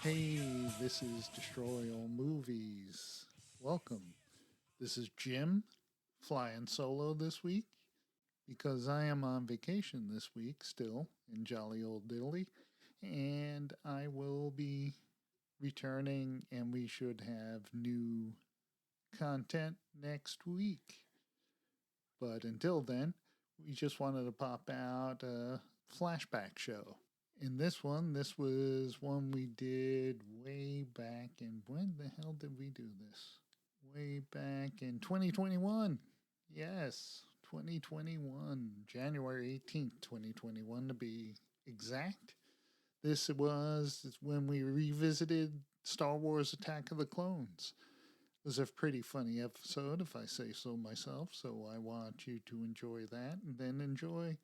Hey, this is Destroy All Movies. Welcome. This is Jim flying solo this week because I am on vacation this week still in jolly old Italy, and I will be returning and we should have new content next week. But until then, we just wanted to pop out a flashback show. In this was one we did way back in, when the hell did we do this? Way back in 2021. Yes, 2021. January 18th, 2021 to be exact. This was when we revisited Star Wars Attack of the Clones. It was a pretty funny episode, if I say so myself, so I want you to enjoy that and then enjoy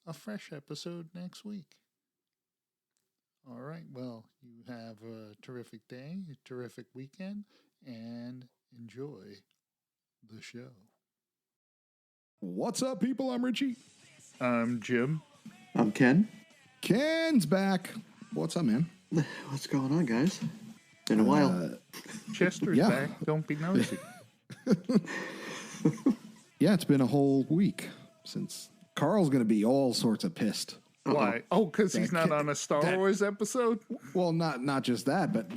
a fresh episode next week. All right, well, you have a terrific day, a terrific weekend, and enjoy the show. What's up, people? I'm Richie. I'm Jim. I'm Ken. Ken's back. What's up, man? What's going on, guys? Been a while. Chester's back. Don't be nosy. Yeah, it's been a whole week since Carl's going to be all sorts of pissed. Why? Oh, because he's not on a Star Wars episode? Well, not just that, but,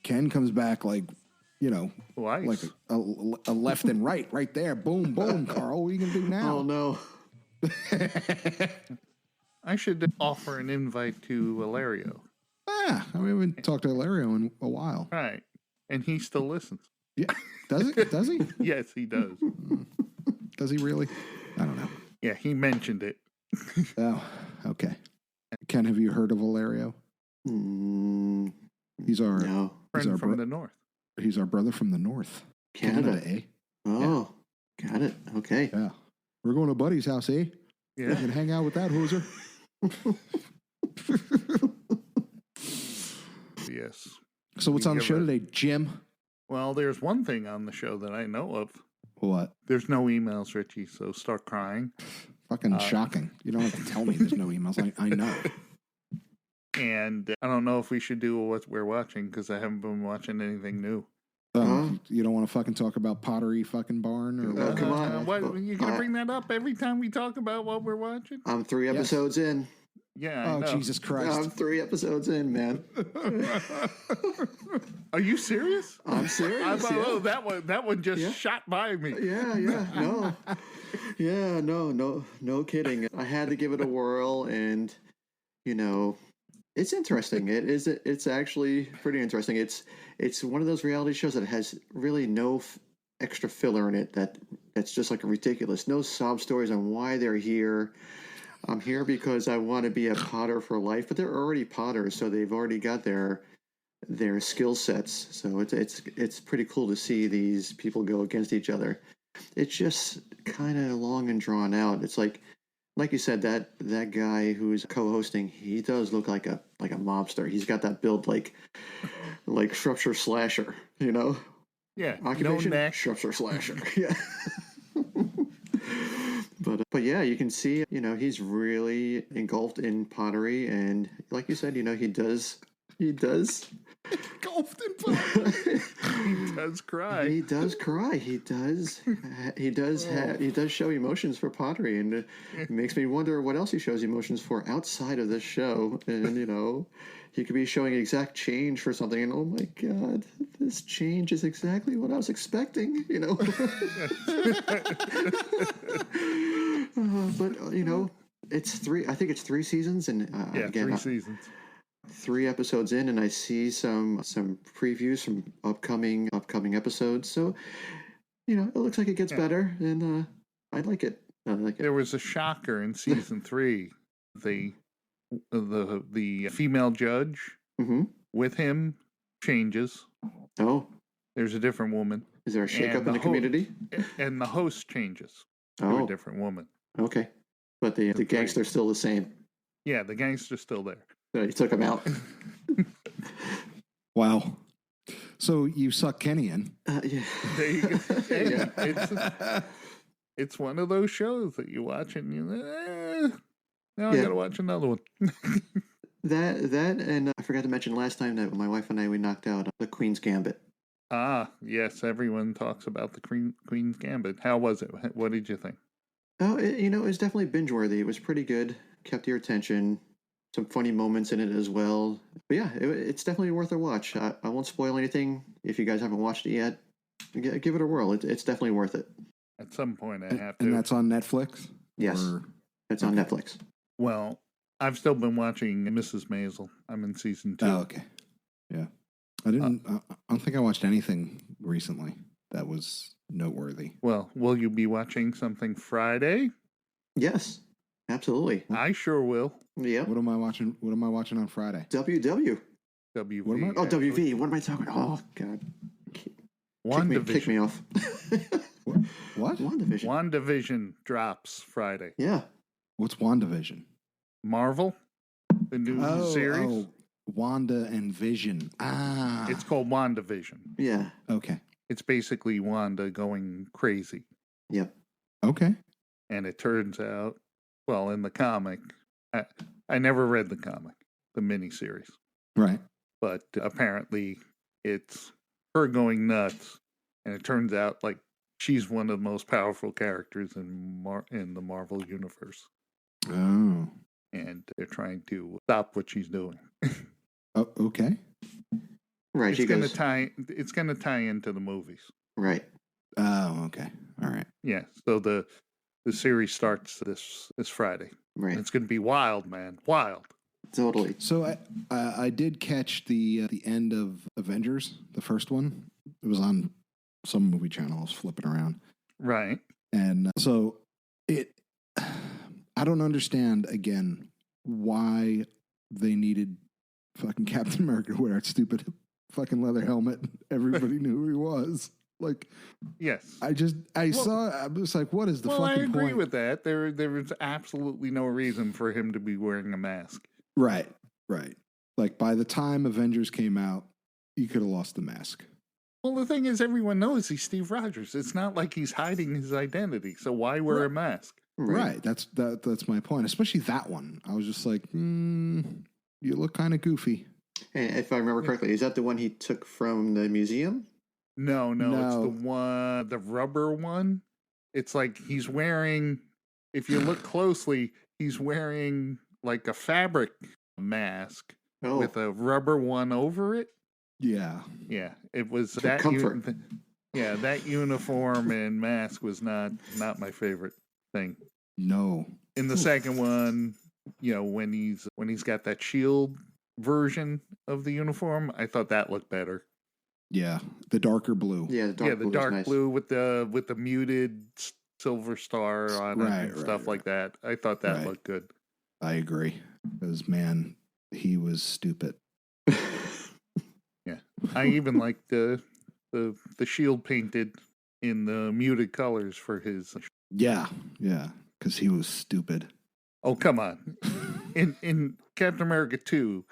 Ken comes back like Twice. like a left and right there. Boom, boom, Carl. What are you going to do now? Oh, no. I should offer an invite to Ilario. Yeah, we haven't talked to Hilario in a while. Right. And he still listens. Yeah, does it? Does he? Yes, he does. Does he really? I don't know. Yeah, he mentioned it. Oh, okay. Ken, have you heard of Hilario? He's our friend from the north. He's our brother from the north. Canada, eh? Oh, yeah. Got it. Okay. Yeah. We're going to Buddy's house, eh? Yeah. We can hang out with that hooser. Yes. So what's on the show today, Jim? Well, there's one thing on the show that I know of. What? There's no emails, Richie, so start crying. Fucking shocking. You don't have to tell me there's no emails. I know. And I don't know if we should do what we're watching because I haven't been watching anything new. You don't want to fucking talk about Pottery fucking Barn? Or what? Come on. What, you're going to bring that up every time we talk about what we're watching? I'm 3 episodes in. Yeah, I know. Jesus Christ. I'm 3 episodes in, man. Are you serious? I'm serious. I thought, that one just shot by me. Yeah. No kidding. I had to give it a whirl, and it's interesting. It's actually pretty interesting. It's one of those reality shows that has really no extra filler in it. That's just like ridiculous. No sob stories on why they're here. I'm here because I want to be a Potter for life, but they're already Potters, so they've already got their skill sets. So it's pretty cool to see these people go against each other. It's just kind of long and drawn out. It's like you said, that guy who's co-hosting, he does look like a mobster. He's got that build like Shropshire Slasher, Yeah. Occupation, no neck. Shropshire Slasher. Yeah. But yeah, you can see, he's really engulfed in pottery, and like you said, he does Engulfed in pottery. He does cry. He does cry. He does show emotions for pottery, and it makes me wonder what else he shows emotions for outside of this show. And he could be showing exact change for something, and oh my God, this change is exactly what I was expecting. But it's 3. I think it's 3 seasons, and again, 3 seasons. 3 episodes in, and I see some previews from upcoming episodes. So, it looks like it gets better, and I like it. There was a shocker in season 3. The female judge with him changes. Oh, there's a different woman. Is there a shakeup in the community? And the host changes to a different woman. Okay, but the gangster's still the same. Yeah, the gangster's still there. So you took him out. Wow. So you suck Kenny in. Yeah. There you go. Hey, it's one of those shows that you watch and you now I gotta watch another one. That and I forgot to mention last time that my wife and I we knocked out the Queen's Gambit. Ah, yes, everyone talks about the Queen's Gambit. How was it? What did you think? Oh, it was definitely binge worthy. It was pretty good. Kept your attention. Some funny moments in it as well. But yeah, it's definitely worth a watch. I won't spoil anything if you guys haven't watched it yet. Give it a whirl. It's definitely worth it. At some point, I have to. And that's on Netflix? Yes, it's on Netflix. Well, I've still been watching Mrs. Maisel. I'm in season 2. Oh, okay. Yeah. I don't think I watched anything recently that was noteworthy. Well, will you be watching something Friday? Yes, absolutely. I sure will. Yeah. What am I watching? What am I watching on Friday? WW. WV. What am I- Oh, WV. What am I talking? Oh God. Kick me off. What? WandaVision. WandaVision drops Friday. Yeah. What's WandaVision? Marvel, the new series. Oh, Wanda and Vision. Ah. It's called WandaVision. Yeah. Okay. It's basically Wanda going crazy. Yep. Okay. And it turns out, well, in the comic, I never read the comic, the miniseries, Right. but apparently it's her going nuts, and it turns out like she's one of the most powerful characters in the Marvel universe, Oh. and they're trying to stop what she's doing. Oh, okay. Right. It's going to tie into the movies. Right. Oh, okay. All right. Yeah. So the series starts this Friday. Right. It's going to be wild, man. Wild. Totally. So I did catch the end of Avengers, the first one. It was on some movie channel. I was flipping around, Right. and so I don't understand again why they needed fucking Captain America to wear a stupid fucking leather helmet. Everybody knew who he was. Like, Yes. I was like, what is the Well, I fucking agree point? with that. There was absolutely no reason for him to be wearing a mask. Right. Like, by the time Avengers came out, you could have lost the mask. Well, the thing is, everyone knows he's Steve Rogers. It's not like he's hiding his identity. So why wear a mask? Right. That's my point. Especially that one. I was just like, you look kind of goofy. And if I remember correctly, is that the one he took from the museum? No, it's the rubber one. It's like he's wearing, if you look closely, he's wearing like a fabric mask with a rubber one over it. Yeah. Yeah, it was For that comfort. that uniform and mask was not my favorite thing. No. In the second one, when he's got that shield version of the uniform, I thought that looked better. Yeah. The darker blue. Yeah, the dark blue with the muted silver star on it and stuff like that. I thought that looked good. I agree. Because, man, he was stupid. Yeah, I even liked the shield painted in the muted colors for his. Yeah, because he was stupid. Oh, come on! In Captain America 2,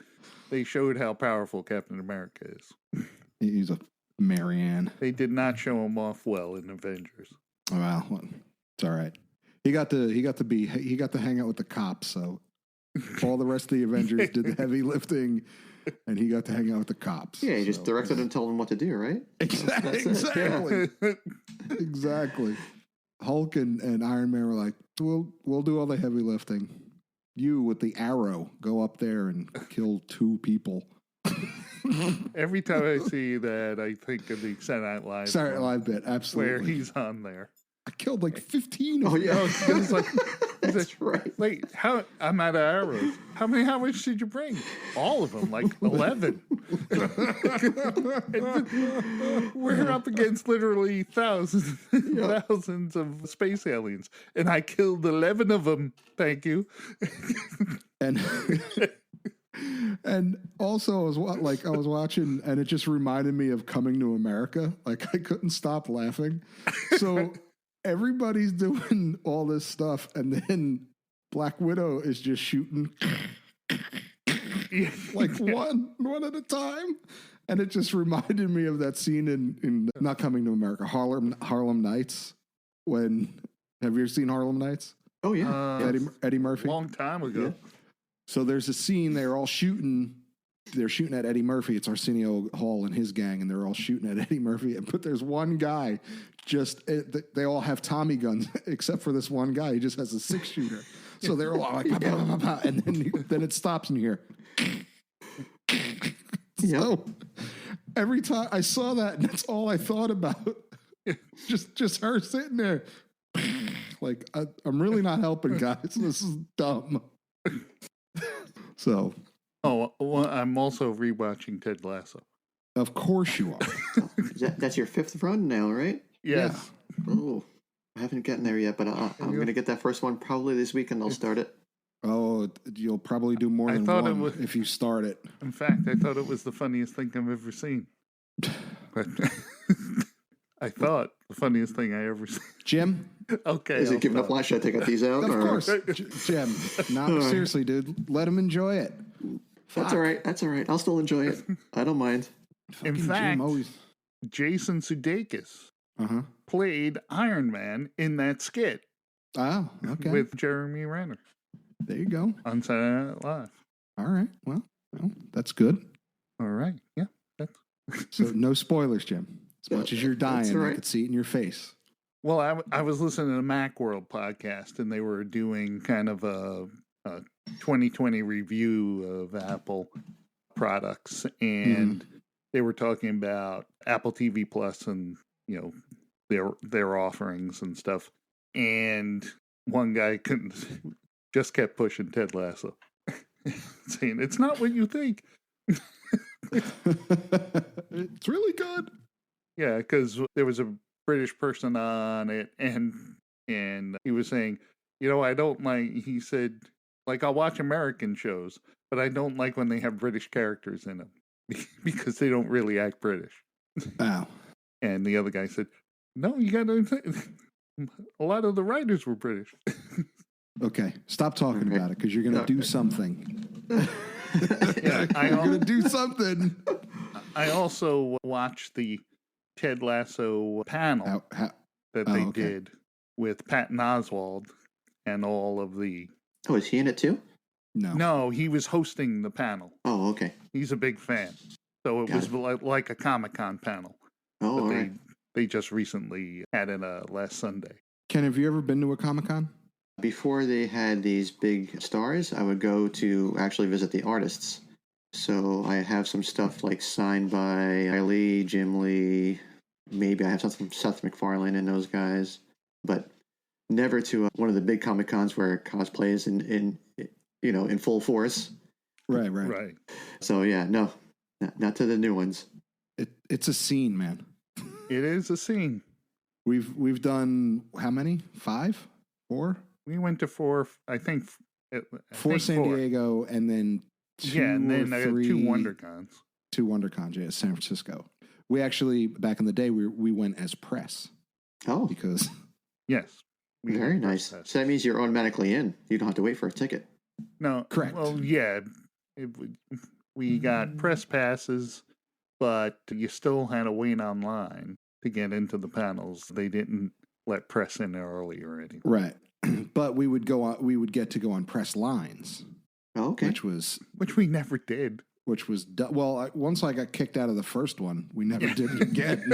they showed how powerful Captain America is. He's a Marianne. They did not show him off well in Avengers. Oh, well, it's all right. He got to hang out with the cops. So all the rest of the Avengers did the heavy lifting, and he got to hang out with the cops. Yeah, he just directed and told them what to do, right? Exactly. Exactly. Hulk and Iron Man were like, we'll do all the heavy lifting. You with the arrow go up there and kill 2 people. Every time I see that, I think of the Saturday Night Live. Saturday Night Live bit, absolutely. Where he's on there. I killed like 15 of them. Oh yeah, It's like, that's right. Wait, I'm out of arrows. How much did you bring? All of them, like 11. We're up against literally thousands of space aliens, and I killed 11 of them. Thank you. And also, I was watching, and it just reminded me of Coming to America. Like, I couldn't stop laughing. So everybody's doing all this stuff, and then Black Widow is just shooting like one at a time. And it just reminded me of that scene in Not Coming to America, Harlem Nights. Have you ever seen Harlem Nights? Oh yeah, Eddie Murphy. Long time ago. So there's a scene, they're shooting at Eddie Murphy. It's Arsenio Hall and his gang, and they're all shooting at Eddie Murphy. But there's one guy, they all have Tommy guns, except for this one guy. He just has a 6-shooter. So they're all like, bah, bah, bah, bah, bah, and then it stops in here. So every time I saw that, and that's all I thought about. just her sitting there. Like, I'm really not helping, guys. This is dumb. So. Oh, well, I'm also rewatching Ted Lasso. Of course you are. That's your 5th run now, right? Yes. Yeah. Oh, I haven't gotten there yet, but I'm going to get that first one probably this week, and I'll start it. Oh, you'll probably do more than one if you start it. In fact, I thought it was the funniest thing I've ever seen. But I thought the funniest thing I ever seen. Jim? Okay. Is it giving up last? Should I take out these out? Of course. Jim. No, seriously, dude. Let him enjoy it. That's all right. That's all right. I'll still enjoy it. I don't mind. In fact, Jason Sudeikis played Iron Man in that skit. Oh, okay. With Jeremy Renner. There you go. On Saturday Night Live. All right. Well, that's good. All right. Yeah. So no spoilers, Jim. As much as you're dying, right. I could see it in your face. Well, I was listening to the Macworld podcast, and they were doing kind of a 2020 review of Apple products, and they were talking about Apple TV Plus and, you know, their offerings and stuff. And one guy just kept pushing Ted Lasso, saying it's not what you think. It's really good. Yeah, because there was a British person on it, and he was saying, you know, I don't like. He said, like, I'll watch American shows, but I don't like when they have British characters in them because they don't really act British. Wow. And the other guy said, no, you got to. A lot of the writers were British. Okay, stop talking about it because you're going to do something. Yeah, you're going to do something. I also watched the Ted Lasso panel that they did with Patton Oswalt and all of the... Oh, is he in it too? No, he was hosting the panel. Oh, okay. He's a big fan. So it was like a Comic-Con panel. Oh, all right. They just recently had it last Sunday. Ken, have you ever been to a Comic-Con? Before they had these big stars, I would go to actually visit the artists. So I have some stuff like signed by Lee, Jim Lee. Maybe I have something from Seth MacFarlane and those guys, but never to one of the big Comic Cons where cosplay is in full force. Right. So yeah, no, not to the new ones. It's a scene, man. It is a scene. We've done how many? 5? 4? We went to 4. I think 4 San Diego, and then 2 and then 3, 2 WonderCons. 2 WonderCons, yeah, San Francisco. We actually, back in the day, we went as press. Oh. Because... Yes. Very nice. So that means you're automatically in. You don't have to wait for a ticket. No. Correct. Well, yeah. We got press passes, but you still had to wait online to get into the panels. They didn't let press in early or anything. Right. But we would get to go on press lines. Oh, okay. Which we never did. Which was once I got kicked out of the first one, we never did it again.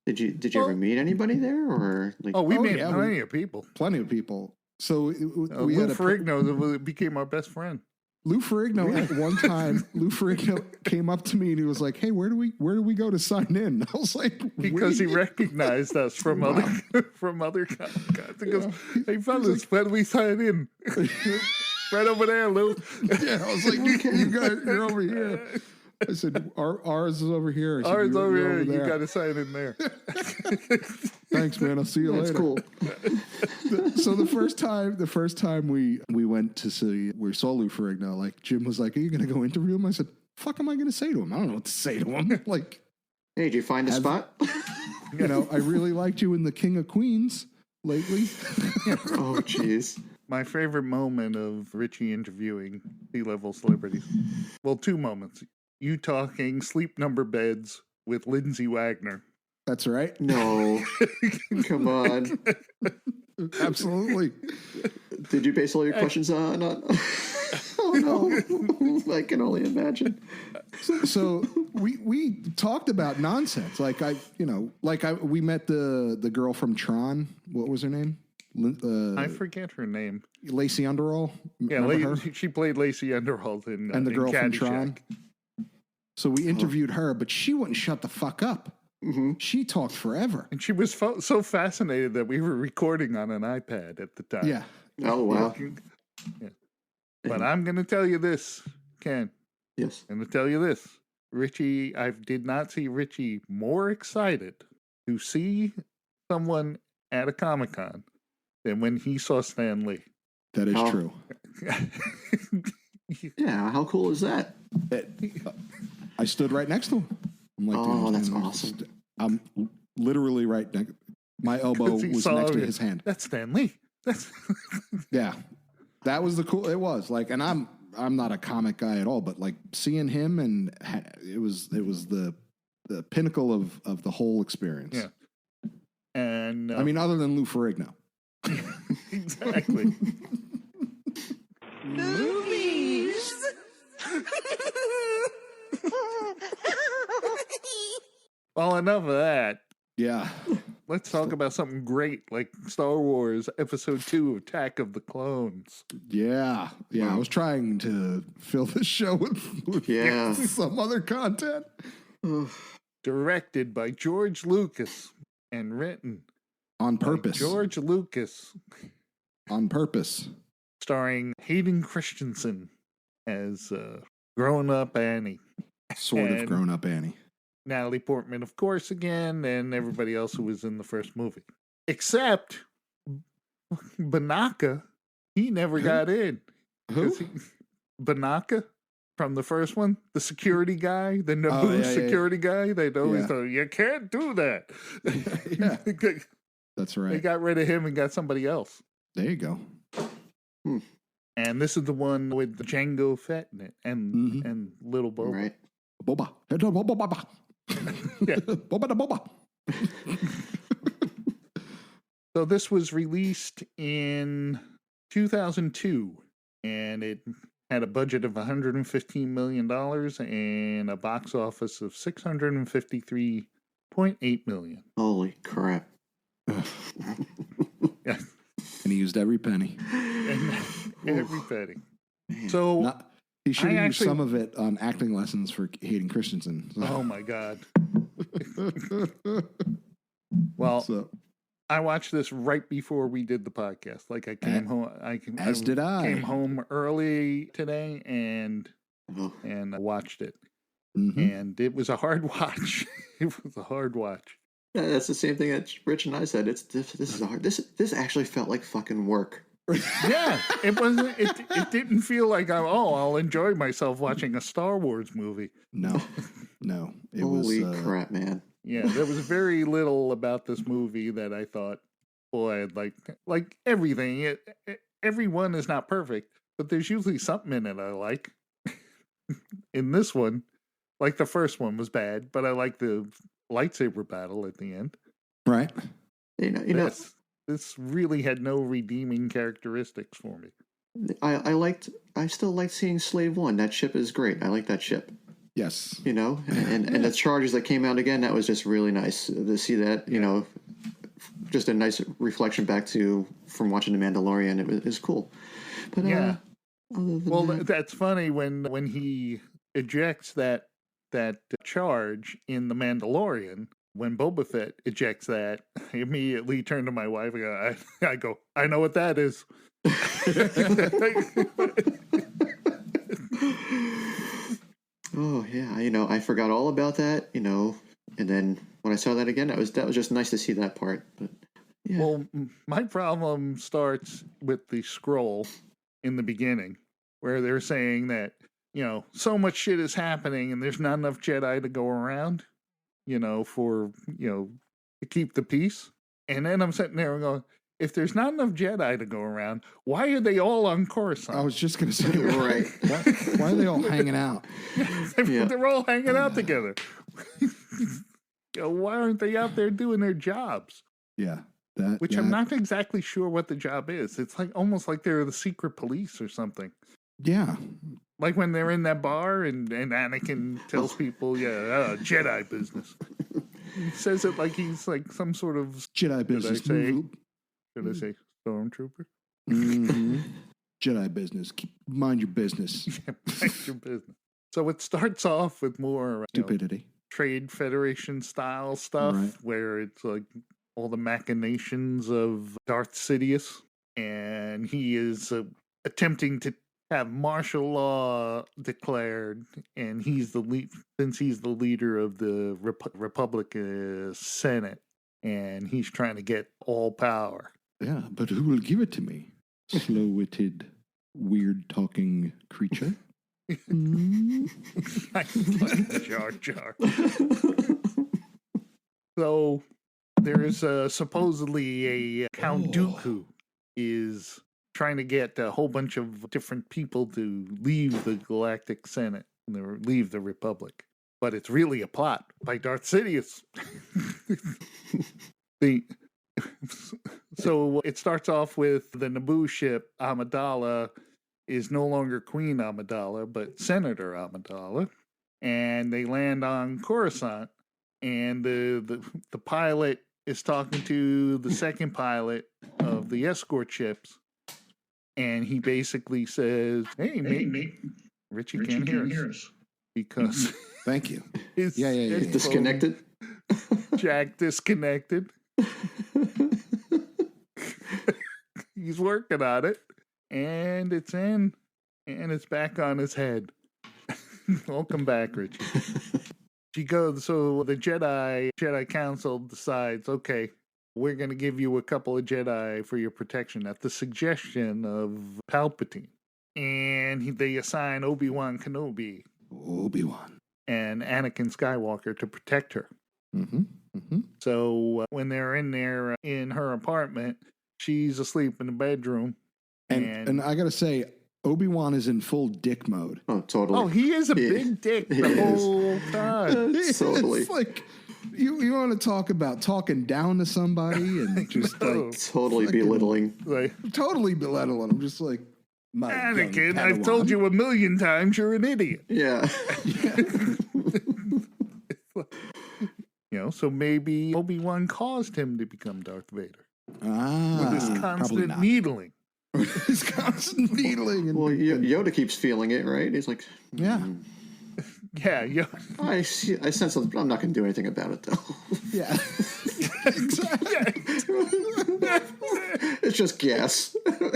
Did you ever meet anybody there, or like? Oh, we met plenty of people. Plenty of people. So we Lou Ferrigno became our best friend. Lou Ferrigno at one time, Lou Ferrigno came up to me and he was like, "Hey, where do we go to sign in?" I was like, because he recognized us from other cons. He goes, "Hey fellas, where do we sign in?" Right over there, Lou. Yeah, I was like, you're over here. I said, ours is over here. Said, ours over here. You got to sign in there. Thanks, man. I'll see you later. That's cool. So the first time we went to see, we saw Lou Ferrigno, like Jim was like, "Are you going to go interview him?" I said, "Fuck am I going to say to him? I don't know what to say to him." Like, hey, did you find a spot? I really liked you in The King of Queens lately. Oh, jeez. My favorite moment of Richie interviewing C-level celebrities. Well, 2 moments. You talking Sleep Number Beds with Lindsay Wagner. That's right. No. Come on. Absolutely. Did you base all your questions on? Oh no, I can only imagine. So we talked about nonsense. We met the girl from Tron. What was her name? I forget her name. Lacey Underall. Yeah, she played Lacey Underall and the girl from Tron. So we interviewed her, but she wouldn't shut the fuck up. Mm-hmm. She talked forever. And she was so fascinated that we were recording on an iPad at the time. Yeah. Oh, wow. Yeah. But I'm going to tell you this, Ken. Yes. I'm going to tell you this. Richie, I did not see Richie more excited to see someone at a Comic-Con than when he saw Stan Lee. That is true. Yeah, how cool is that? I stood right next to him. I'm like, oh, that's awesome. I'm literally right next. My elbow was next to his hand. That's Stan Lee. Yeah, that was the cool. It was like, and I'm not a comic guy at all, but like seeing him, and it was the pinnacle of the whole experience. Yeah, and I mean, other than Lou Ferrigno. Exactly. Movies. Well, enough of that. Yeah. Let's talk about something great like Star Wars Episode 2, Attack of the Clones. Yeah. I was trying to fill this show with some other content. Directed by George Lucas and written on purpose. George Lucas. On purpose. Starring Hayden Christensen as grown-up Annie. Sort of grown-up Annie. Natalie Portman, of course, again, and everybody else who was in the first movie. Except Banaka, he never got in. Who? Banaka from the first one, the security guy, the Naboo security guy. They'd always thought, you can't do that. Yeah. That's right. They got rid of him and got somebody else. There you go. And this is the one with the Jango Fett in it and little Boba. Right. Boba. Boba. Yeah. Boba. So this was released in 2002, and it had a budget of $115 million and a box office of $653.8 million. Holy crap. Yeah. And he used every penny. Every penny. So he should have used some of it on acting lessons for Hayden Christensen. So. Oh my God. Well, I watched this right before we did the podcast. Like I came home. I came home early today and I watched it. Mm-hmm. And it was a hard watch. It was a hard watch. Yeah, that's the same thing that Rich and I said. This is hard. This actually felt like fucking work. Yeah, it wasn't. It didn't feel like I'll enjoy myself watching a Star Wars movie. No. Holy crap, man! Yeah, there was very little about this movie that I thought, boy, I'd like everything. Everyone is not perfect, but there's usually something in it I like. In this one, like the first one was bad, but I like the lightsaber battle at the end. Right. You know. This really had no redeeming characteristics for me. I still like seeing Slave One. That ship is great. I like that ship. Yes. You know, and the charges that came out again, that was just really nice to see that, you know, just a nice reflection back from watching The Mandalorian. It was cool. But that's funny when he ejects that charge in The Mandalorian. When Boba Fett ejects that, I immediately turn to my wife and I go, I know what that is. Oh yeah, you know, I forgot all about that, you know, and then when I saw that again, that was just nice to see that part. But yeah. Well, my problem starts with the scroll in the beginning, where they're saying that, you know, so much shit is happening and there's not enough Jedi to go around. You know, to keep the peace. And then I'm sitting there and going, if there's not enough Jedi to go around, why are they all on Coruscant? I was just going to say, right. Why are they all hanging out? They're all hanging out together. Why aren't they out there doing their jobs? Yeah. Which I'm not exactly sure what the job is. It's like almost like they're the secret police or something. Yeah. Like when they're in that bar and Anakin tells people, Jedi business. He says it like he's like some sort of Jedi business. Should I say stormtrooper? Mm-hmm. Jedi business. Mind your business. Yeah, mind your business. So it starts off with more stupidity, Trade Federation style stuff, where it's like all the machinations of Darth Sidious, and he is attempting to have martial law declared, and he's the leader of the Republic Senate, and he's trying to get all power. Yeah, but who will give it to me? Slow-witted, weird-talking creature. I like Jar Jar. So there is supposedly a Count Dooku is trying to get a whole bunch of different people to leave the Galactic Senate, or leave the Republic. But it's really a plot by Darth Sidious. So it starts off with the Naboo ship, Amidala, is no longer Queen Amidala, but Senator Amidala. And they land on Coruscant, and the pilot is talking to the second pilot of the escort ships, and he basically says, "Hey, mate, Richie can't hear us because thank you. He's disconnected. Jack disconnected. He's working on it, and it's in, and it's back on his head. Welcome back, Richie." She goes, so the Jedi Council decides, okay, we're going to give you a couple of Jedi for your protection at the suggestion of Palpatine. And they assign Obi-Wan Kenobi. And Anakin Skywalker to protect her. Mm-hmm. Mm-hmm. So when they're in there in her apartment, she's asleep in the bedroom. And I got to say, Obi-Wan is in full dick mode. Oh, totally. Oh, he is a big dick the whole time. Totally. It's like, you want to talk about talking down to somebody and just like... Totally belittling. Totally belittling. I'm just like... Anakin, I've told you 1,000,000 times you're an idiot. Yeah. So maybe Obi-Wan caused him to become Darth Vader. With his constant needling. His constant needling. Well, Yoda keeps feeling it, right? He's like, yeah. Yeah. I sense something, but I'm not going to do anything about it, though. Yeah. Exactly. It's just gas.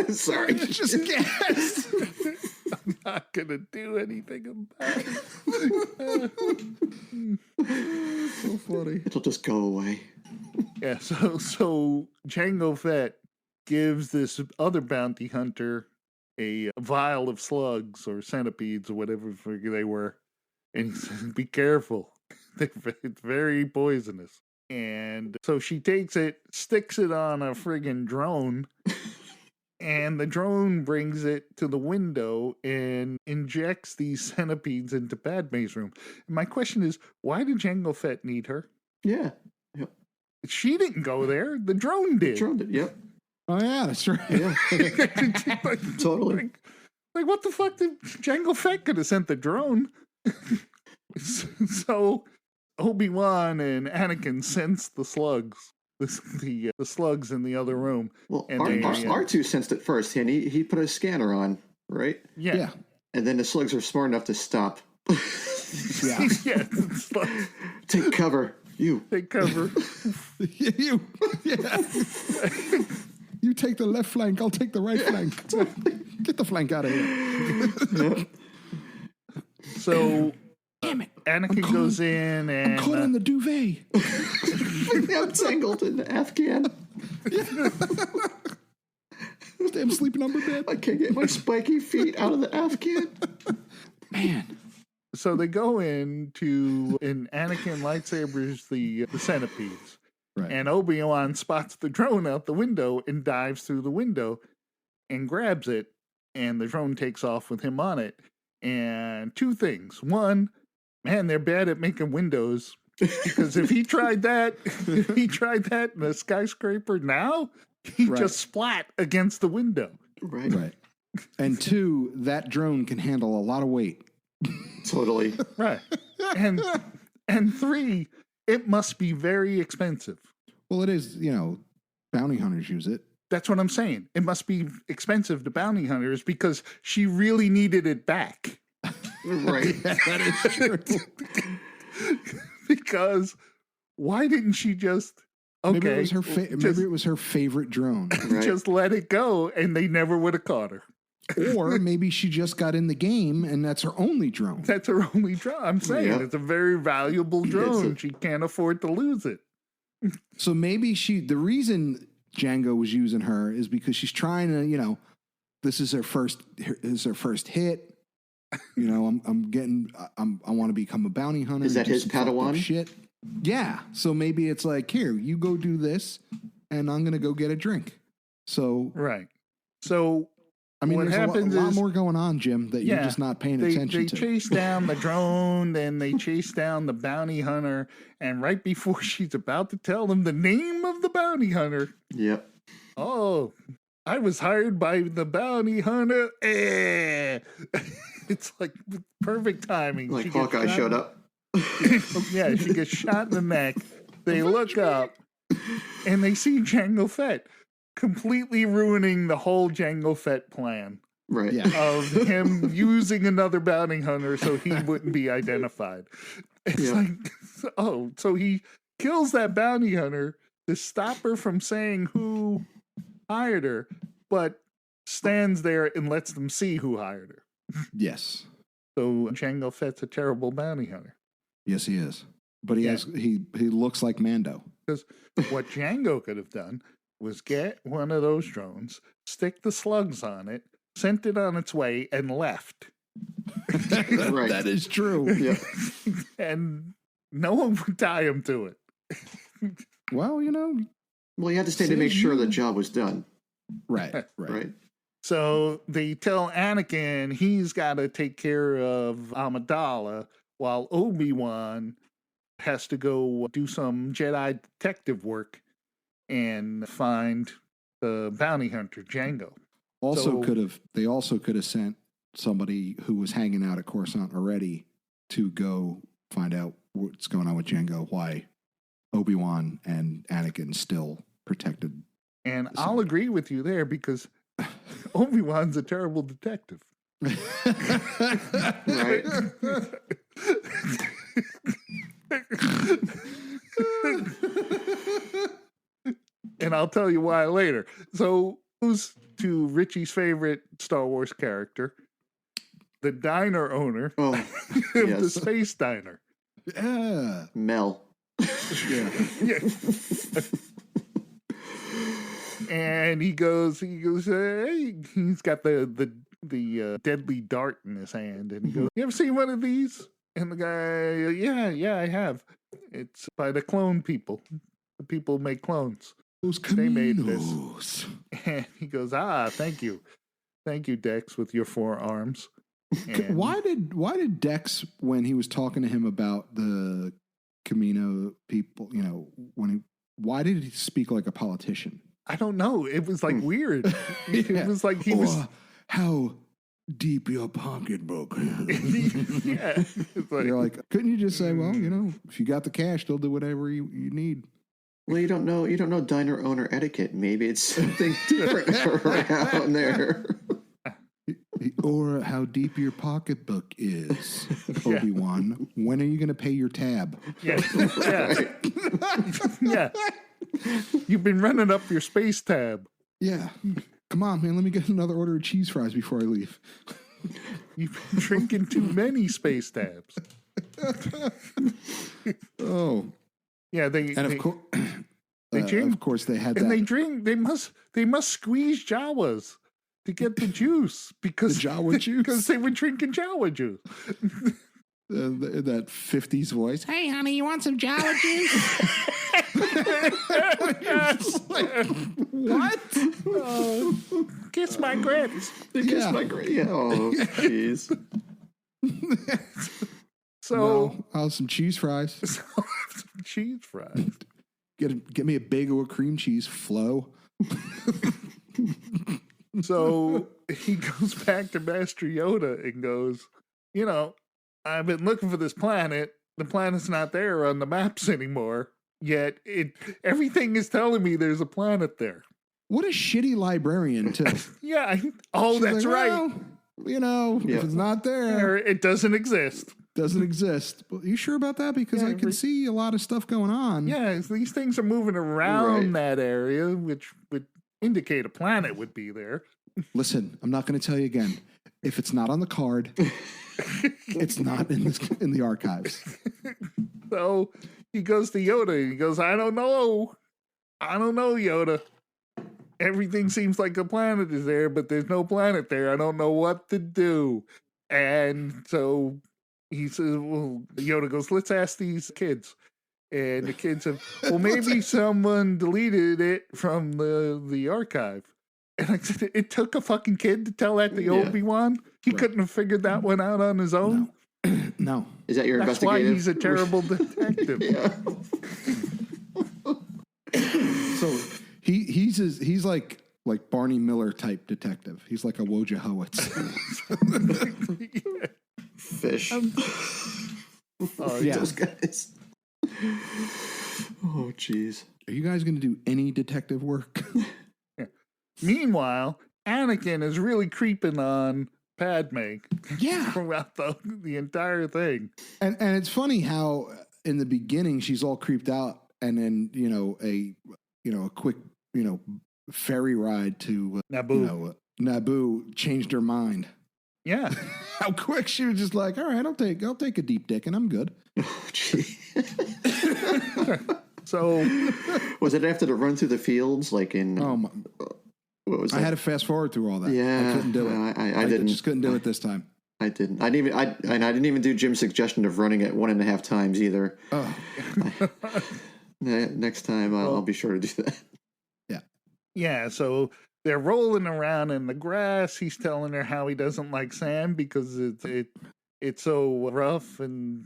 Sorry. It's just gas. I'm not going to do anything about it. So funny. It'll just go away. Yeah, so Jango Fett gives this other bounty hunter a vial of slugs or centipedes or whatever they were. And he says, be careful. It's very poisonous. And so she takes it, sticks it on a friggin' drone, and the drone brings it to the window and injects these centipedes into Padme's room. And my question is, why did Jango Fett need her? Yeah. Yep. She didn't go there. The drone did. The drone did, yep. Oh, yeah, that's right. Yeah. Totally. Like, what the fuck did Jango Fett could have sent the drone? So Obi-Wan and Anakin sense the slugs. The slugs in the other room. Well, R2 sensed it first, and he put a scanner on, right? Yeah. And then the slugs are smart enough to stop. Yeah. Yeah. Take cover. You. Take cover. You. Yeah. You take the left flank, I'll take the right flank. Get the flank out of here. So, damn it. Anakin goes in and... I'm caught in the duvet. I'm tangled in the Afghan. Damn sleeping on my bed. I can't get my spiky feet out of the Afghan. Man. So they go into, and Anakin lightsabers the centipedes. Right. And Obi-Wan spots the drone out the window and dives through the window and grabs it. And the drone takes off with him on it. And two things. One, man, they're bad at making windows Because if he tried that in a skyscraper now, he just splat against the window. Right. And 2, that drone can handle a lot of weight. Totally. Right. And 3, it must be very expensive. Well, it is, bounty hunters use it. That's what I'm saying. It must be expensive to bounty hunters because she really needed it back. Right. Yeah, that is true. Because why didn't she just Maybe it was her favorite drone. Right. just let it go and they never would have caught her? Or maybe she just got in the game and that's her only drone. That's her only drone. I'm saying it's a very valuable drone. She can't afford to lose it. So maybe the reason Django was using her is because she's trying to, this is her first hit. I want to become a bounty hunter. Is that his Padawan? Shit. Yeah. So maybe it's like, here, you go do this and I'm going to go get a drink. So, right. So, I mean, what there's happens a lot more going on, Jim, that you're just not paying attention to. They chase down the drone, then they chase down the bounty hunter, and right before she's about to tell them the name of the bounty hunter, yep. Oh, I was hired by the bounty hunter. It's like perfect timing. Like Hawkeye showed up. Yeah, she gets shot in the neck. They look up, and they see Jango Fett, completely ruining the whole Jango Fett plan. Right. Yeah. Of him using another bounty hunter so he wouldn't be identified. It's like, so he kills that bounty hunter to stop her from saying who hired her, but stands there and lets them see who hired her. Yes. So Jango Fett's a terrible bounty hunter. Yes, he is. But he looks like Mando. Because what Django could have done was get one of those drones, stick the slugs on it, sent it on its way, and left. Right. That is true. Yeah. And no one would tie him to it. Well, Well, you had to stay to make sure the job was done. Right. So they tell Anakin he's got to take care of Amidala while Obi-Wan has to go do some Jedi detective work and find the bounty hunter, Django. They also could have sent somebody who was hanging out at Coruscant already to go find out what's going on with Django, why Obi-Wan and Anakin still protected. And I'll agree with you there because Obi-Wan's a terrible detective. Right. And I'll tell you why later. So, goes to Richie's favorite Star Wars character, the diner owner Oh, of the space diner. Yeah. Mel. Yeah. Yeah. And he goes, hey, he's got the deadly dart in his hand, and he goes, "You ever seen one of these?" And the guy, yeah, I have. It's by the clone people. The people make clones. Those They made Caminos. this. And he goes, thank you, Dex, with your 4 arms. And Why did Dex, when he was talking to him about the Camino people, why did he speak like a politician? I don't know. It was like weird. It was like he was. How deep your pocketbook is. Yeah. You're like, couldn't you just say, well, if you got the cash, they'll do whatever you need. Well, you don't know diner owner etiquette. Maybe it's something different around there. Or how deep your pocketbook is, Obi-Wan. When are you going to pay your tab? Yeah. Yeah. You've been running up your space tab. Yeah. Come on, man. Let me get another order of cheese fries before I leave. You've been drinking too many space tabs. Oh. Yeah, Of course they had and that. they drink. They must squeeze Jawas to get the juice because The Jawa juice? because they were drinking Jawa juice. That 50s voice. Hey, honey, you want some Java juice? What? Kiss my grits. Kiss my great. Yeah. Oh, jeez. So No, I'll have some cheese fries. cheese fries. Get me a bagel with cream cheese, Flo. So he goes back to Master Yoda and goes, you know, I've been looking for this planet. The planet's not there on the maps anymore. Yet everything is telling me there's a planet there. What a shitty librarian, too. Yeah. She's That's like, right. well, if it's not there, It doesn't exist. doesn't exist. But are you sure about that? Because I can see a lot of stuff going on. Yeah, these things are moving around that area, which would indicate a planet would be there. Listen, I'm not going to tell you again. If it's not on the card, it's not in the archives. So he goes to Yoda and he goes, I don't know, Yoda. Everything seems like a planet is there, but there's no planet there. I don't know what to do. And so he says, well, Yoda goes, let's ask these kids. And the kids have, well, maybe someone deleted it from the archive. And I said, it took a fucking kid to tell that to Obi-Wan? He couldn't have figured that one out on his own? No. Is that your That's investigative? why he's a terrible detective. So he's like Barney Miller type detective. He's like a Wojciechowicz. Fish. Yeah. Those guys. Oh, jeez. Are you guys going to do any detective work? Meanwhile, Anakin is really creeping on Padme. Yeah. Throughout the entire thing. And it's funny how in the beginning she's all creeped out, and then a quick ferry ride to Naboo. Naboo changed her mind. Yeah. How quick she was just like, all right, I'll take a deep dick and I'm good. Oh, gee. So was it after the run through the fields, like in? What was that? I had to fast forward through all that. Yeah, I couldn't do it. I didn't. Just couldn't do it this time. I didn't. I didn't even do Jim's suggestion of running it 1.5 times either. Oh. Next time I'll be sure to do that. Yeah, so they're rolling around in the grass. He's telling her how he doesn't like sand because it's so rough and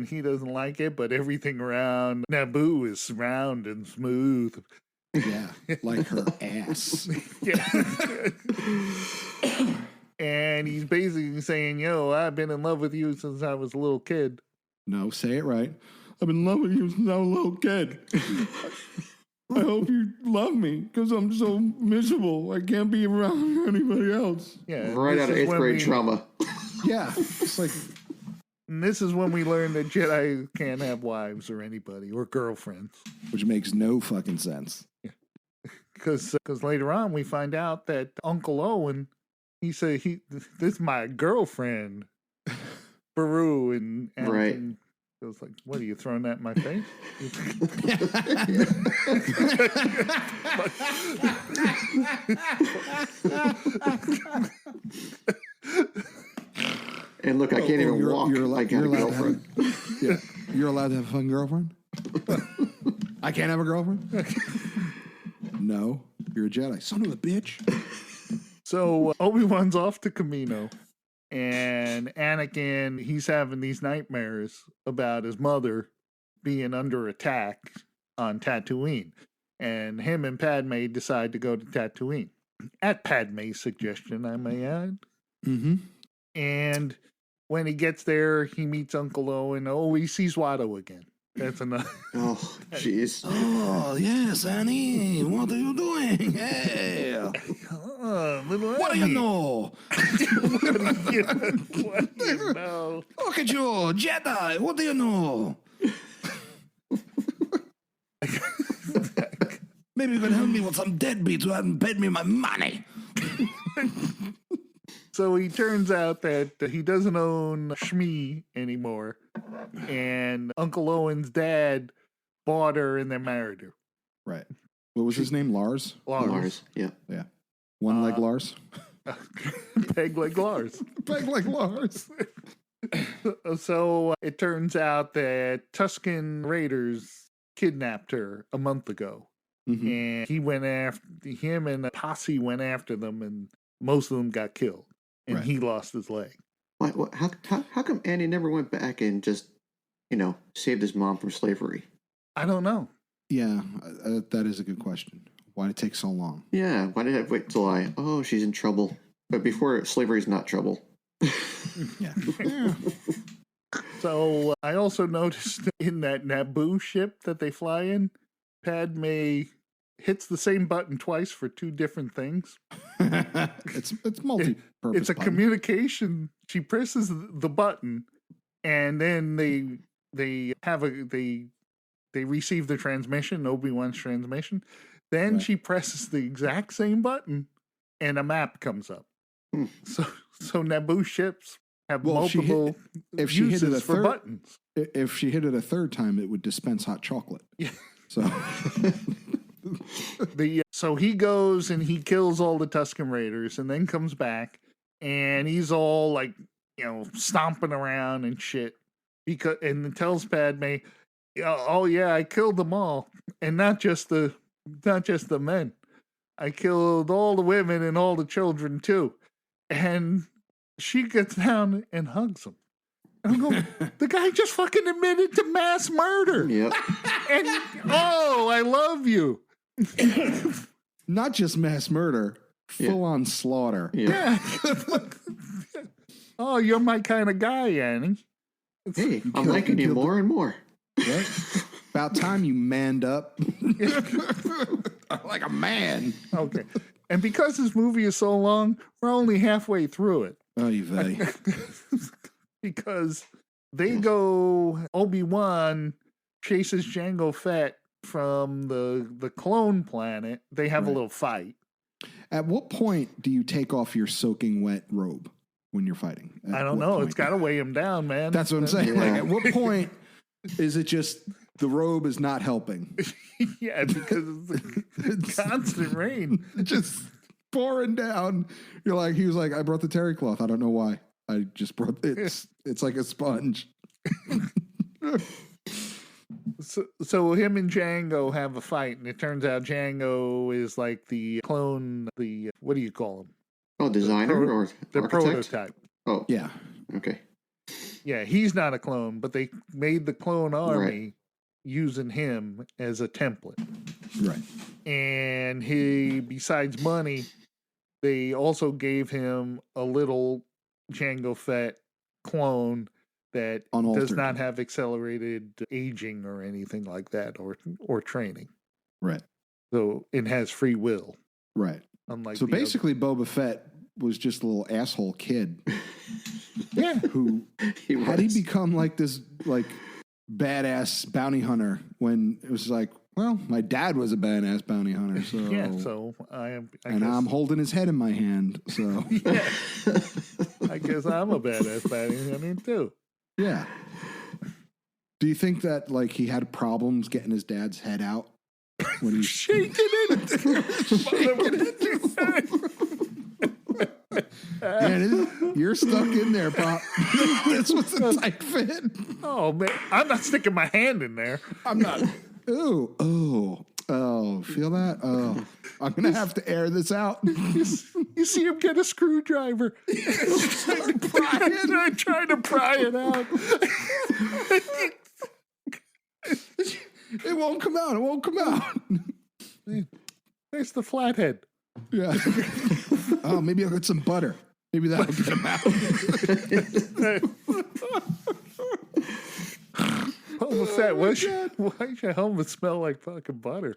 he doesn't like it, but everything around Naboo is round and smooth. Yeah, like her ass. Yeah. And he's basically saying, yo, I've been in love with you since I was a little kid. No, say it right. I've been in love with you since I was a little kid. I hope you love me because I'm so miserable. I can't be around anybody else. Yeah, right out of 8th grade trauma. Yeah, it's like. And this is when we learn that Jedi can't have wives or anybody or girlfriends. Which makes no fucking sense. Because later on we find out that Uncle Owen, he said, this is my girlfriend, Baru, and right. It was like, what are you throwing that in my face? And look, I can't even walk. I got a girlfriend. Yeah, you're allowed to have a fun girlfriend? I can't have a girlfriend? No, you're a Jedi. Son of a bitch. So Obi-Wan's off to Kamino. And Anakin, he's having these nightmares about his mother being under attack on Tatooine. And him and Padme decide to go to Tatooine. At Padme's suggestion, I may add. Mm-hmm. And when he gets there, he meets Uncle Owen. Oh, he sees Watto again. That's enough. Oh, jeez. Oh, yes, Annie. What are you doing? Hey. What do you know? What do you know? Look at you, Jedi. What do you know? Maybe you can help me with some deadbeats who haven't paid me my money. So he turns out that he doesn't own Shmi anymore. And Uncle Owen's dad bought her and then married her. Right. What was his name? Lars? Lars. Yeah. Yeah. One leg Lars? Peg like Lars. Peg like Lars. So it turns out that Tusken Raiders kidnapped her a month ago. Mm-hmm. And he went after him, and a posse went after them, and most of them got killed. And he lost his leg. What, how come Andy never went back and just, saved his mom from slavery? I don't know. Yeah, that is a good question. Why did it take so long? Yeah, why did it wait till she's in trouble. But before, slavery's not trouble. Yeah. So I also noticed in that Naboo ship that they fly in, Padme hits the same button twice for two different things. it's multi-purpose. It's a button. communication. She presses the button, and then they receive the transmission, Obi-Wan's transmission. Then Right. she presses the exact same button, and a map comes up. So Naboo ships have multiple if she hit it uses for buttons. If she hit it a third time, it would dispense hot chocolate. Yeah. So So he goes and he kills all the Tusken Raiders, and then comes back, and he's all like, stomping around and shit, and tells Padme, "Oh yeah, I killed them all, and not just the men. I killed all the women and all the children too." And she gets down and hugs him. And I'm going, the guy just fucking admitted to mass murder. Yep. And I love you. not just mass murder, full-on slaughter. Yeah. Oh, you're my kind of guy, Annie. Hey, I'm liking you more and more. Right? About time you manned up. Like a man. Okay. And because this movie is so long, we're only halfway through it. Oh, you vey. Because they go, Obi-Wan chases Jango Fett from the clone planet. They have a little fight. At what point do you take off your soaking wet robe when you're fighting? I don't know. It's got to weigh him down, man. That's what I'm saying. Yeah. Like, at what point is it just the robe is not helping? Yeah, because it's constant rain. Just pouring down. He was like, I brought the terry cloth. I don't know why. I just brought it's like a sponge. So him and Django have a fight, and it turns out Django is like the clone, what do you call him? Oh, designer or The architect? prototype. Oh, Yeah. okay. Yeah, he's not a clone, but they made the clone army using him as a template. Right. And besides money, they also gave him a little Jango Fett clone that Unaltered. does not have accelerated aging or anything like that, or training. Right. So it has free will. Right. Unlike So basically, Boba Fett was just a little asshole kid. Yeah. Who had he become like this badass bounty hunter when it was like, well, my dad was a badass bounty hunter, so yeah. So I and guess, I'm holding his head in my hand, so yeah. I guess I'm a badass bounty hunter too. yeah. Do you think that he had problems getting his dad's head out when he's Shaking it. Man, you're stuck in there, Pop. This was a tight fit. Oh man, I'm not sticking my hand in there. I'm not. Oh, feel that? Oh, I'm going to have to air this out. You see him get a screwdriver. Trying to pry it out. It won't come out. It won't come out. There's the flathead. Yeah. Oh, maybe I'll get some butter. Maybe that'll get him out. What's that? Why your helmet smell like fucking butter?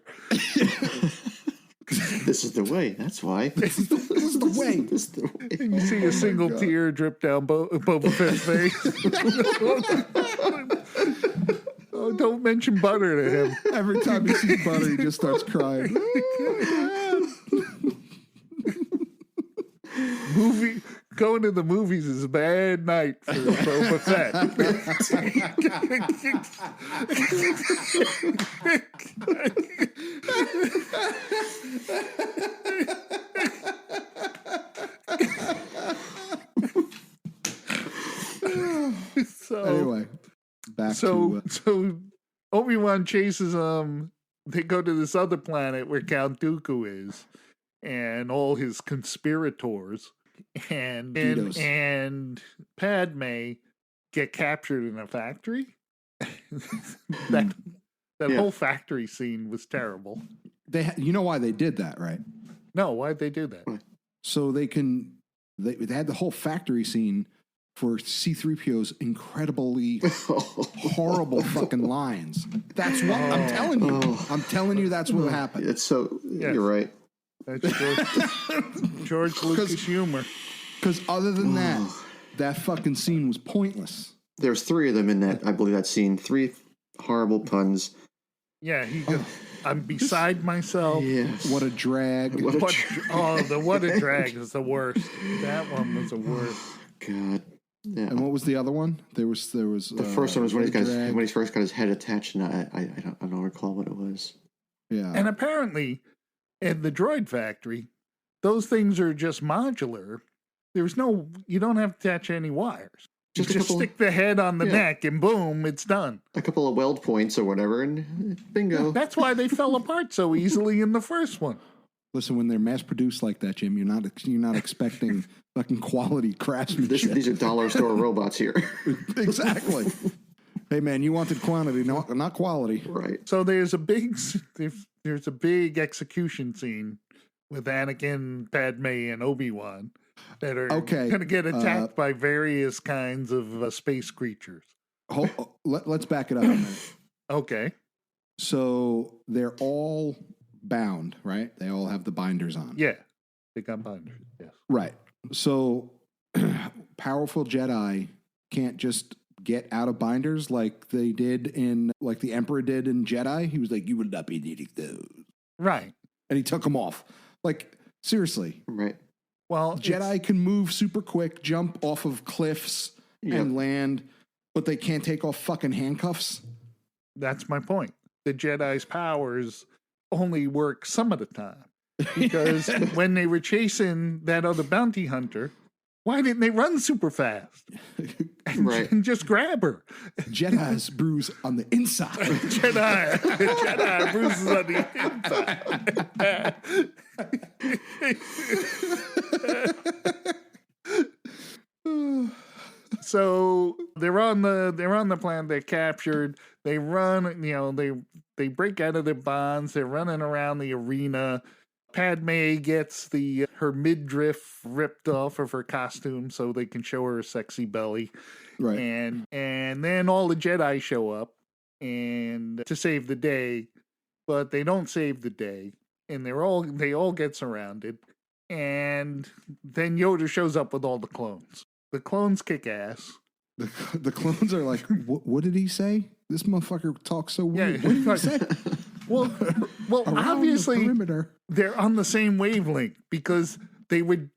This is the way. That's why. This is the way. This is the way. And you see a single tear drip down Boba Fett's face. Oh, don't mention butter to him. Every time he sees butter, he just starts crying. Going to the movies is a bad night for Boba Fett. Anyway, back to... So Obi-Wan chases they go to this other planet where Count Dooku is and all his conspirators and Padme get captured in a factory. That That Yeah. whole factory scene was terrible. You know why they did that, right? No, why'd they do that? So they had the whole factory scene for C-3PO's incredibly horrible fucking lines. That's what I'm telling you. I'm telling you that's what happened. It's so you're right. That's George Lucas humor. Because other than that fucking scene was pointless. There's 3 of them in that. I believe that scene. 3 horrible puns. Yeah, he goes, I'm beside myself. Yes. What a drag. What a drag is the worst. That one was the worst. God. Yeah. And what was the other one? There was The first one was when he first got his head attached, and I don't recall what it was. Yeah. And apparently, in the droid factory, those things are just modular. You don't have to attach any wires. Just stick the head on the neck and boom, it's done. A couple of weld points or whatever, and bingo. That's why they fell apart so easily in the first one. Listen, when they're mass produced like that, Jim, you're not expecting fucking quality craftsmanship. These are dollar store robots here. Exactly. Hey man, you wanted quantity, not quality. Right. So there's a big execution scene with Anakin, Padme, and Obi-Wan that are going to get attacked by various kinds of space creatures. Let's back it up a minute. Okay. So they're all bound, right? They all have the binders on. Yeah. They got binders, yes. Right. So powerful Jedi can't just get out of binders like they did like the Emperor did in Jedi. He was like, you would not be needing those. Right. And he took them off. Like, seriously. Right. Well, Jedi can move super quick, jump off of cliffs and land, but they can't take off fucking handcuffs. That's my point. The Jedi's powers only work some of the time. Because when they were chasing that other bounty hunter, why didn't they run super fast? And just grab her. Jedi's bruise on the inside. Jedi bruises on the inside. So they're on the planet. They're captured. They run. They break out of their bonds. They're running around the arena. Padme gets her midriff ripped off of her costume so they can show her sexy belly. Right. And then all the Jedi show up and to save the day, but they don't save the day. And they all get surrounded. And then Yoda shows up with all the clones. The clones kick ass. The clones are like, what did he say? This motherfucker talks so weird. What did he say? Well, obviously, they're on the same wavelength because they would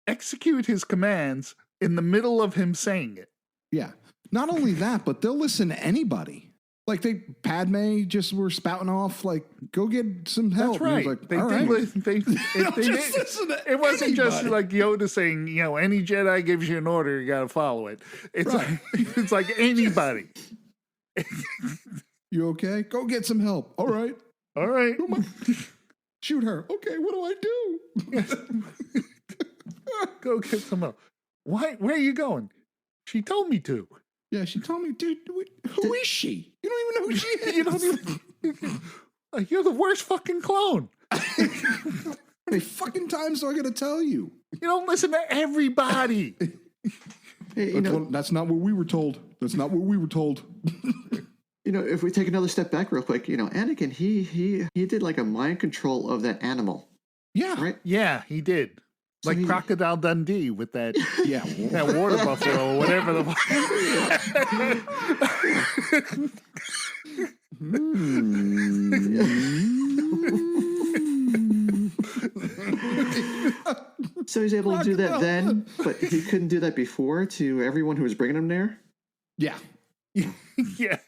execute his commands in the middle of him saying it. Yeah. Not only that, but they'll listen to anybody. Like Padme just were spouting off, like, go get some help. That's right. Like, It wasn't just like Yoda saying, any Jedi gives you an order, you got to follow it. It's it's like anybody. You okay? Go get some help. All right. Shoot her. Okay, what do I do? Go get some help. Why? Where are you going? She told me to. Yeah, she told me, dude, who is she? You don't even know who she is. You don't even, you're the worst fucking clone. How many fucking times do I got to tell you? You don't listen to everybody. Hey, that's not what we were told. That's not what we were told. If we take another step back real quick, Anakin, he did like a mind control of that animal. Yeah. Right? Yeah, he did. So like Crocodile Dundee with that, that water water buffalo or whatever the So he's able to do that then, but he couldn't do that before to everyone who was bringing him there? Yeah. Yeah.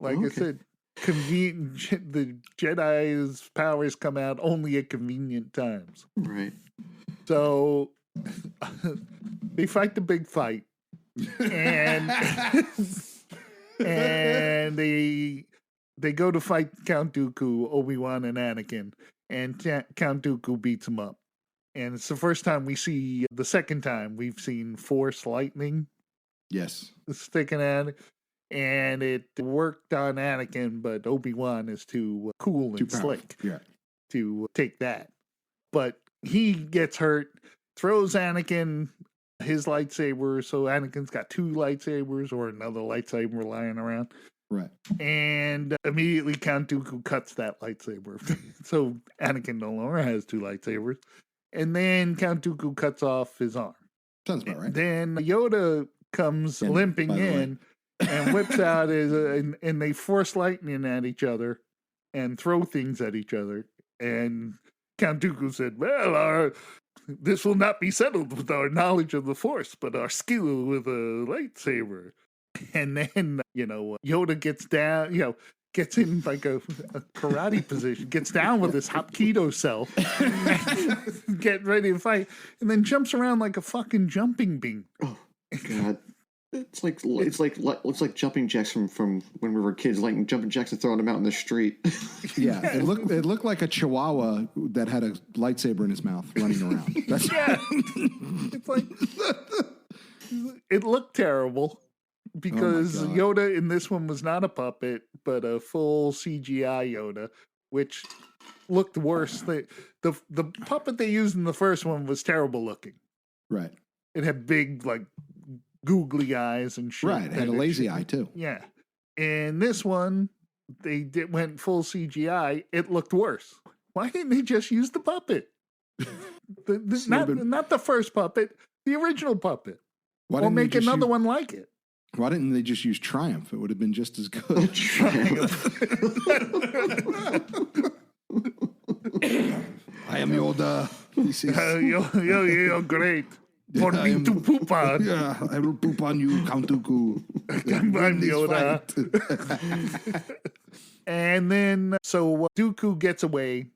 Like I said, the Jedi's powers come out only at convenient times. Right. So they fight the big fight, and and they go to fight Count Dooku, Obi-Wan, and Anakin, and Count Dooku beats him up. And it's the first time the second time we've seen Force lightning. Yes. Sticking out. and it worked on Anakin, but Obi-Wan is too cool Too and powerful. slick Yeah. to take that. But he gets hurt, throws Anakin his lightsaber, so Anakin's got 2 lightsabers or another lightsaber lying around. Right. And immediately Count Dooku cuts that lightsaber. So Anakin no longer has 2 lightsabers. And then Count Dooku cuts off his arm. Sounds about right. Then Yoda comes And, limping by the way- in and whips out and they force lightning at each other and throw things at each other. And Count Dooku said, well, this will not be settled with our knowledge of the Force, but our skill with a lightsaber. And then, Yoda gets down, gets in like a karate position, gets down with his Hapkido self, get ready to fight, and then jumps around like a fucking jumping bean. Oh God. It's like jumping jacks from when we were kids, like jumping jacks and throwing them out in the street. Yeah, it looked like a chihuahua that had a lightsaber in his mouth running around. That's It's like it looked terrible because Yoda in this one was not a puppet, but a full CGI Yoda, which looked worse. The puppet they used in the first one was terrible looking. right. It had big, like, googly eyes and shit. Right. It had a lazy eye too. Yeah. In this one, went full CGI. It looked worse. Why didn't they just use the puppet? Not the first puppet, the original puppet. Why Or didn't they make just another use- one like it. Why didn't they just use Triumph? It would have been just as good. I am Yoda. You're great. For I me am- to poop on. Yeah, I will poop on you, Count Dooku. I'm Win this Yoda. fight. And then, so Dooku gets away,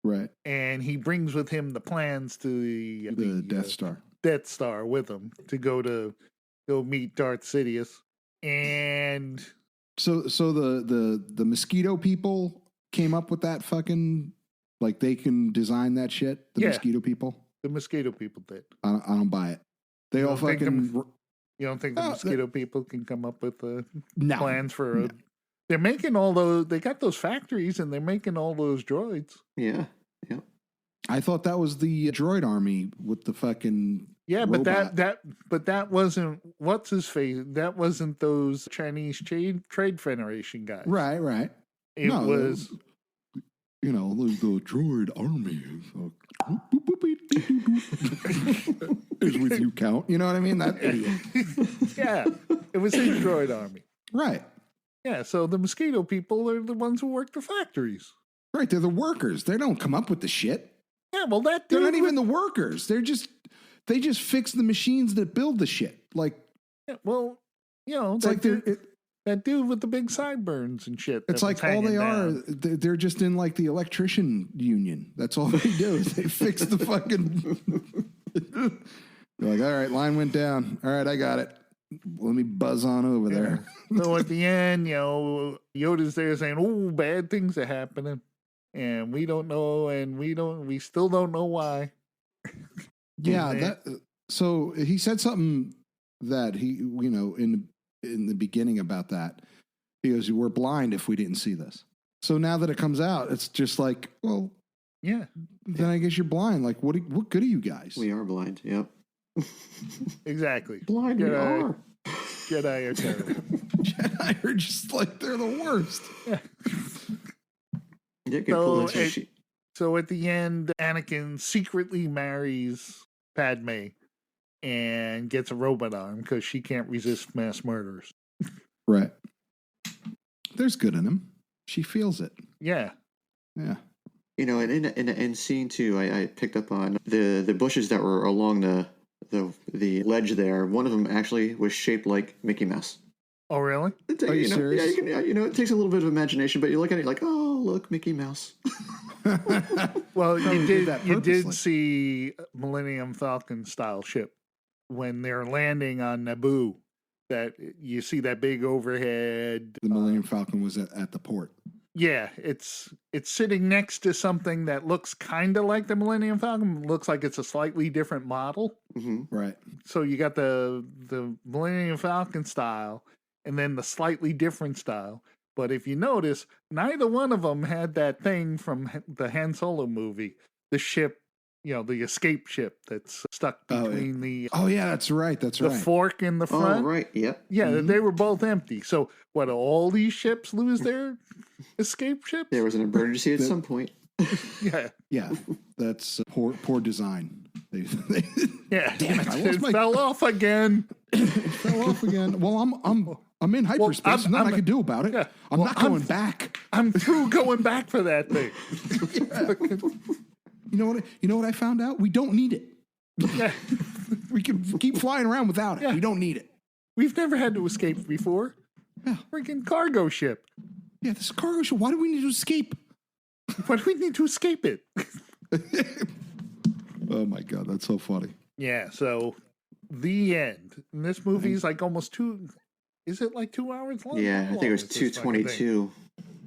Right. and he brings with him the plans to The Death Star. Death Star with him to go meet Darth Sidious. And So the mosquito people came up with that fucking, like, they can design that shit. The Yeah. mosquito people. the mosquito people did. I don't buy it. They You all don't think fucking You don't think the mosquito people can come up with no. plans for No. They're making all those. They got those factories, and they're making all those droids. Yeah. I thought that was the droid army with the fucking Yeah, but robot. that wasn't what's his face. That wasn't those Chinese Trade Federation guys. right. It No, was. The droid army is with you, Count. You know what I mean? That idiot. Yeah, it was his droid army. Right. Yeah, so the mosquito people are the ones who work the factories. Right. They're the workers. They don't come up with the shit. Yeah, well, that They're dude. not even the workers. They just fix the machines that build the shit. Like, Yeah, well, it's that like dude, that dude with the big sideburns and shit. it's that like was all they hanging are. down. They're just in like the electrician union. That's all they do. Is they fix the fucking. They're like, all right, line went down. All right, I got it. Let me buzz on over there. So at the end, Yoda's there saying, "Oh, bad things are happening, and we don't know, and we still don't know why." Yeah, And that. So he said something that he, in the beginning about that. He goes, "We're blind if we didn't see this." So now that it comes out, it's just like, well, Yeah, then I guess you're blind. Like, what good are you guys? We are blind. Yep. exactly. Blind we Jedi. are. Jedi are terrible. Jedi are just like they're the worst. Yeah, good So, pull into she- So at the end, Anakin secretly marries Padme and gets a robot arm because she can't resist mass murderers. Right. There's good in him. She feels it. Yeah. Yeah. and in scene 2, I picked up on the bushes that were along the ledge there. One of them actually was shaped like Mickey Mouse. Oh, really? Are you serious? Yeah, it takes a little bit of imagination, but you look at it like, oh, look, Mickey Mouse. Well, Probably you did did. that You did purposely. see Millennium Falcon style ship when they're landing on Naboo. That you see that big overhead. The Millennium Falcon was at the port. Yeah, it's sitting next to something that looks kind of like the Millennium Falcon. Looks like it's a slightly different model. Hmm. Right. So you got the Millennium Falcon style, and then the slightly different style. But if you notice, neither one of them had that thing from the Han Solo movie, the ship, the escape ship that's stuck between the that's right. the fork in the front. Oh, right. Yep. Yeah, they were both empty. So what? All these ships lose their escape ships? There was an emergency at some point. Yeah. That's poor design. Yeah, damn it! It fell off again. Fell off again. Well, I'm in hyperspace. Nothing I can do about it. Yeah. I'm not going back. I'm through going back for that thing. You know what I found out? We don't need it. Yeah. We can keep flying around without it. Yeah. We don't need it. We've never had to escape before. Yeah. Freaking cargo ship. Yeah, this cargo ship. Why do we need to escape? Why do we need to escape it? Oh my God, that's so funny. Yeah, so the end. And this movie is like almost is it like 2 hours long? Yeah, I think it was 2:22.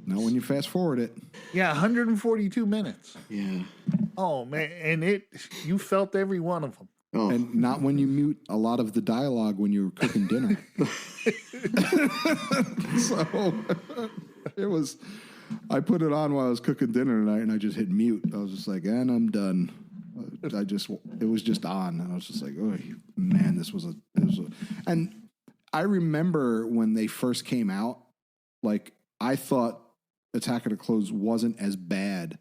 Now when you fast forward it. Yeah, 142 minutes. Yeah. Oh man, and you felt every one of them. Oh. And not when you mute a lot of the dialogue when you're cooking dinner. So it was, I put it on while I was cooking dinner tonight and I just hit mute. I was just like, and I'm done. It was just on. And I was just like, oh man, and I remember when they first came out, like I thought Attack of the Clones wasn't as bad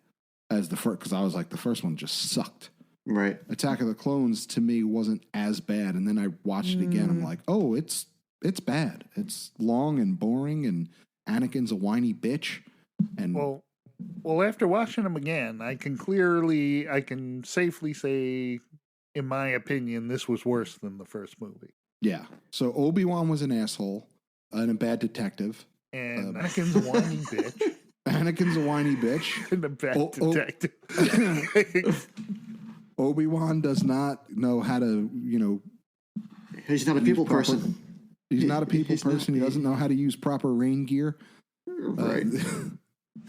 as the first, because I was like, the first one just sucked. Right. Attack of the Clones to me wasn't as bad, and then I watched it again. I'm like, oh, it's bad. It's long and boring, and Anakin's a whiny bitch. And well, after watching them again, I can safely say, in my opinion, this was worse than the first movie. Yeah. So Obi-Wan was an asshole and a bad detective, and Anakin's a whiny bitch. Anakin's a whiny bitch and a bad detective. Obi-Wan does not know how to, he's not a people person. He's not a people person. He doesn't know how to use proper rain gear. Right.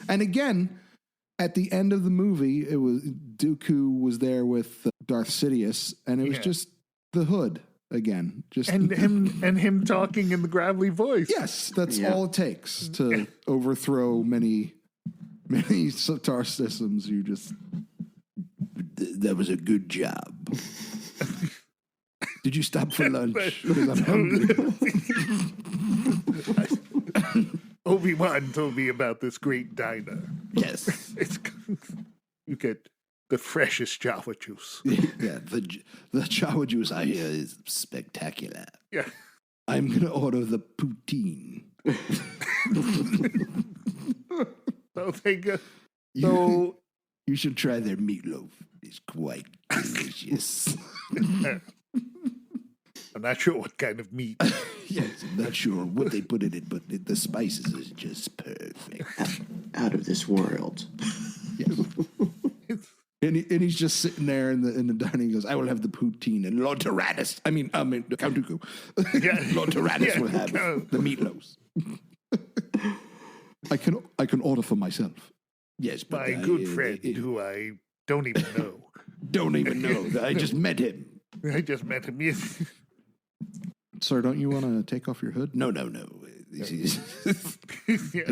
And again, at the end of the movie, it was Dooku was there with Darth Sidious, and it was just the Hood again. Just and him talking in the gravelly voice. Yes, that's all it takes to overthrow many star systems. You just that was a good job. Did you stop for lunch? Because I'm hungry. Obi-Wan told me about this great diner. Yes. You get the freshest Java juice. Yeah, the Java juice I hear is spectacular. Yeah. I'm going to order the poutine. So they go. You should try their meatloaf. It's quite delicious. I'm not sure what kind of meat. Yes, I'm not sure what they put in it, but the spices is just perfect. Out of this world. Yes. And he's just sitting there in the dining. He goes, "I will have the poutine, and Lord Tyrannus. Count Dooku. Lord Tyrannus will have the meatloafs. I can order for myself. Yes, but my good friend, who I don't even know. Don't even know. I just met him. I just met him. Yes. Sir, don't you want to take off your hood? No. I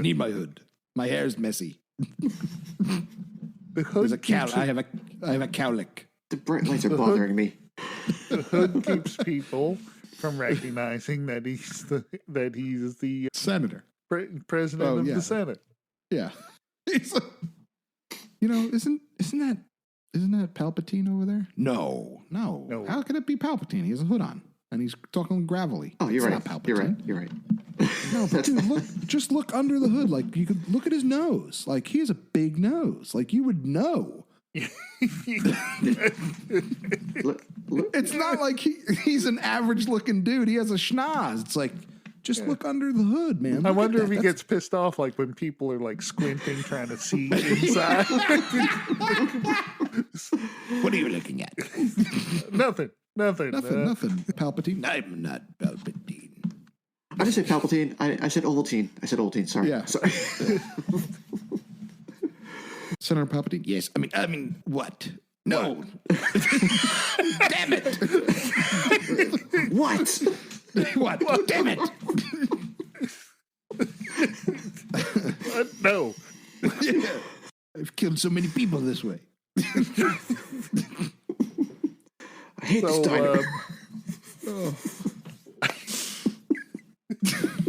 need my hood. My hair's messy. The hood I have a cowlick. The bright lights are bothering me. The hood keeps people from recognizing that he's the senator, president of the Senate. Yeah, isn't that Palpatine over there? No. How can it be Palpatine? He has a hood on and he's talking gravelly. Oh, you're it's right. Not Palpatine. You're right. No, but dude, just look under the hood. Like you could look at his nose. Like he has a big nose. Like you would know. Look. It's not like he's an average looking dude. He has a schnoz. It's like, just look under the hood, man. I wonder if he gets pissed off like when people are like squinting trying to see inside. What are you looking at? Nothing. Palpatine? I'm not Palpatine. I didn't say Palpatine. I said Ovaltine. Sorry. Yeah. Sorry. Senator Palpatine? Yes. I mean, what? No. Damn it. What? What? Damn it. No. I've killed so many people this way. I hate this diner. Oh.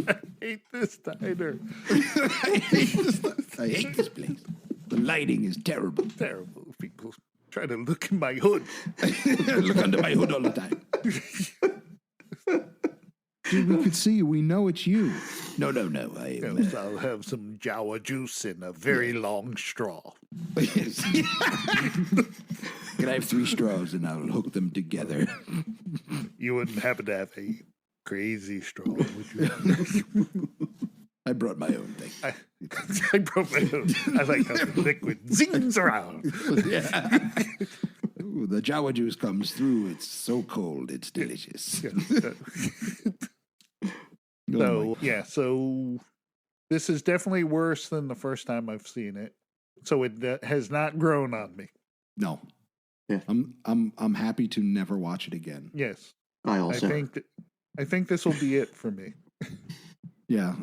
I hate this diner. I hate this place. The lighting is terrible. Terrible. People try to look in my hood. Look under my hood all the time. Dude, we could see you. We know it's you. No. I am. Yes, I'll have some Jawa juice in a very long straw. Can I have 3 straws and I'll hook them together? You wouldn't happen to have a crazy straw, would you? I brought my own thing. I broke my own. I like how the liquid zings around. Yeah. Ooh, the Jawa juice comes through. It's so cold. It's delicious. So this is definitely worse than the first time I've seen it. So it has not grown on me. No. Yeah. I'm happy to never watch it again. Yes. I also. I think this will be it for me. Yeah.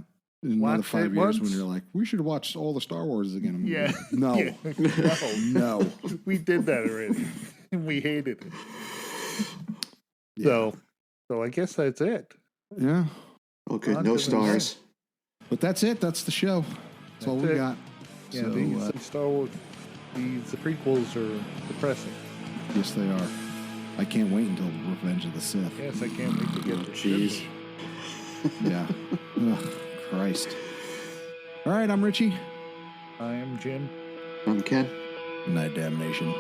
In another Watch 5 it years once. when you're like, we should watch all the Star Wars again. I'm Yeah. like, no. Yeah. No. We did that already. And we hated it. Yeah. So I guess that's it. Yeah. Oh, good. On No to the stars. But that's it. That's the show. That's all we it. got. Yeah, So, these Star Wars, the prequels are depressing. yes, they are. I can't wait until Revenge of the Sith. Yes, I can't wait to get to Jeez. Yeah. Ugh, Christ. All right, I'm Richie. I am Jim. I'm Ken. Night Damnation.